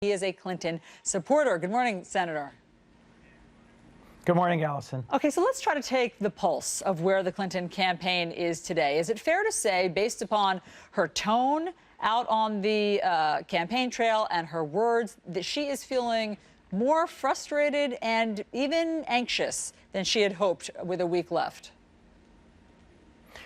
He is a Clinton supporter. Good morning, Senator. Good morning, Allison. Okay, so let's try to take the pulse of where the Clinton campaign is today. Is it fair to say, based upon her tone out on the campaign trail and her words, that she is feeling more frustrated and even anxious than she had hoped with a week left?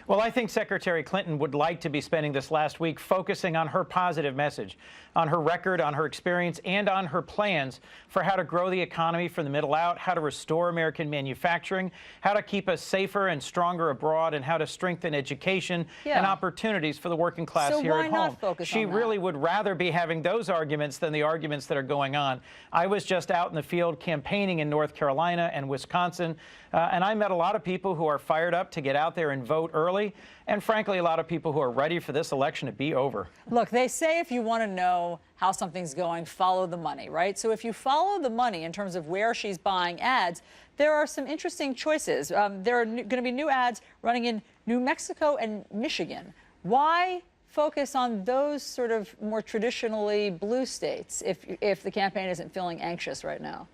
Well, I think Secretary Clinton would like to be spending this last week focusing on her positive message, on her record, on her experience, and on her plans for how to grow the economy from the middle out, how to restore American manufacturing, how to keep us safer and stronger abroad, and how to strengthen education and opportunities for the working class here at home. She really would rather be having those arguments than the arguments that are going on. I was just out in the field campaigning in North Carolina and Wisconsin, and I met a lot of people who are fired up to get out there and vote early, and frankly, a lot of people who are ready for this election to be over. Look, they say if you want to know how something's going, follow the money, right? So if you follow the money in terms of where she's buying ads, there are some interesting choices. There are going to be new ads running in New Mexico and Michigan. Why focus on those sort of more traditionally blue states if the campaign isn't feeling anxious right now?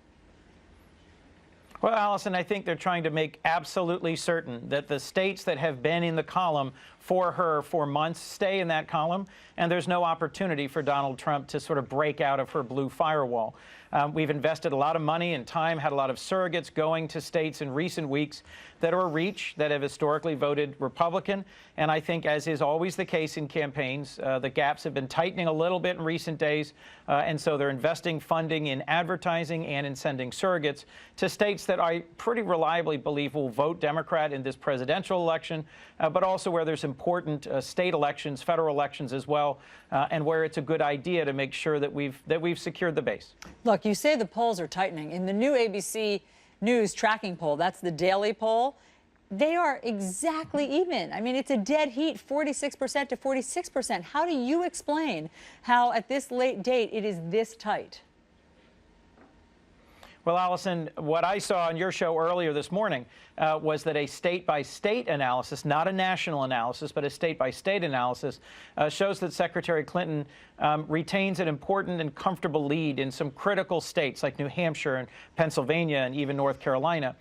Well, Allison, I think they're trying to make absolutely certain that the states that have been in the column for her for months stay in that column, and there's no opportunity for Donald Trump to sort of break out of her blue firewall. We've invested a lot of money and time, had a lot of surrogates going to states in recent weeks that are a reach, that have historically voted Republican. And I think, as is always the case in campaigns, the gaps have been tightening a little bit in recent days. And so they're investing funding in advertising and in sending surrogates to states that I pretty reliably believe will vote Democrat in this presidential election, but also where there's important state elections, federal elections as well, and where it's a good idea to make sure that we've secured the base. Look, you say the polls are tightening. In the new ABC News tracking poll, that's the daily poll, they are exactly even. I mean, it's a dead heat, 46% to 46%. How do you explain how at this late date it is this tight? Well, Allison, what I saw on your show earlier this morning was that a state-by-state analysis, not a national analysis, but a state-by-state analysis, shows that Secretary Clinton retains an important and comfortable lead in some critical states like New Hampshire and Pennsylvania and even North Carolina.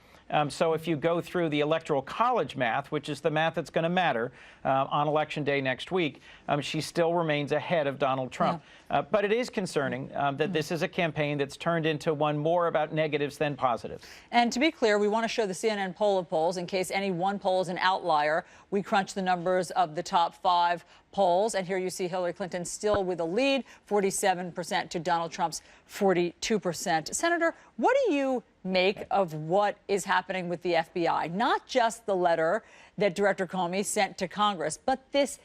So if you go through the Electoral College math, which is the math that's going to matter on Election Day next week, she still remains ahead of Donald Trump. But it is concerning that this is a campaign that's turned into one more about negatives than positives. And to be clear, we want to show the CNN poll of polls in case any one poll is an outlier. We crunch the numbers of the top 5 polls, and here you see Hillary Clinton still with a lead, 47% to Donald Trump's 42%. Senator, what do you make of what is happening with the FBI? Not just the letter that Director Comey sent to Congress, but this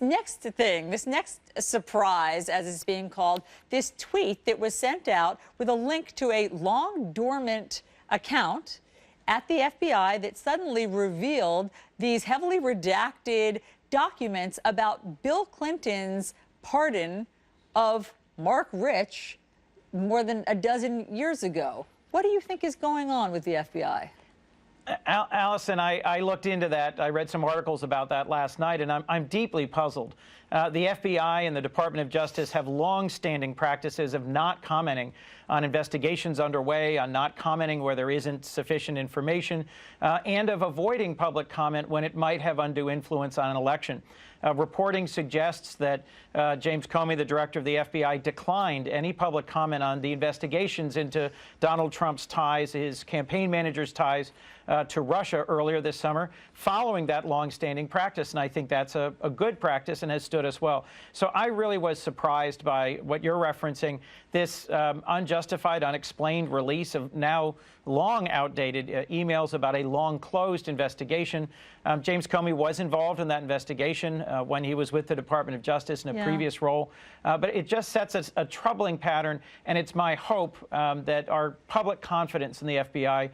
next thing, this next surprise, as it's being called, this tweet that was sent out with a link to a long dormant account at the FBI that suddenly revealed these heavily redacted documents about Bill Clinton's pardon of Mark Rich more than a dozen years ago. What do you think is going on with the FBI? Allison, I looked into that. I read some articles about that last night, and I'm deeply puzzled. The FBI and the Department of Justice have long-standing practices of not commenting on investigations underway, on not commenting where there isn't sufficient information, and of avoiding public comment when it might have undue influence on an election. Reporting suggests that James Comey, the director of the FBI, declined any public comment on the investigations into Donald Trump's ties, his campaign manager's ties to Russia earlier this summer, following that longstanding practice. And I think that's a good practice and has stood us well. So I really was surprised by what you're referencing, this unjustified, unexplained release of now long outdated emails about a long closed investigation. James Comey was involved in that investigation when he was with the Department of Justice in a previous role. But it just sets a troubling pattern, and it's my hope that our public confidence in the FBI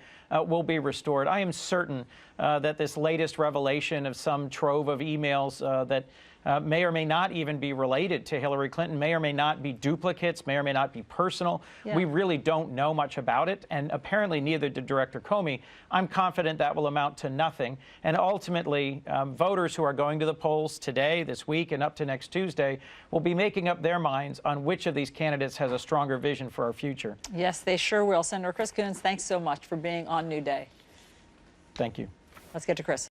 will be restored. I am certain that this latest revelation of some trove of emails that may or may not even be related to Hillary Clinton, may or may not be duplicates, may or may not be personal. Yeah. We really don't know much about it, and apparently neither did Director Comey. I'm confident that will amount to nothing. And ultimately, voters who are going to the polls today, this week, and up to next Tuesday will be making up their minds on which of these candidates has a stronger vision for our future. Yes, they sure will. Senator Chris Coons, thanks so much for being on New Day. Thank you. Let's get to Chris.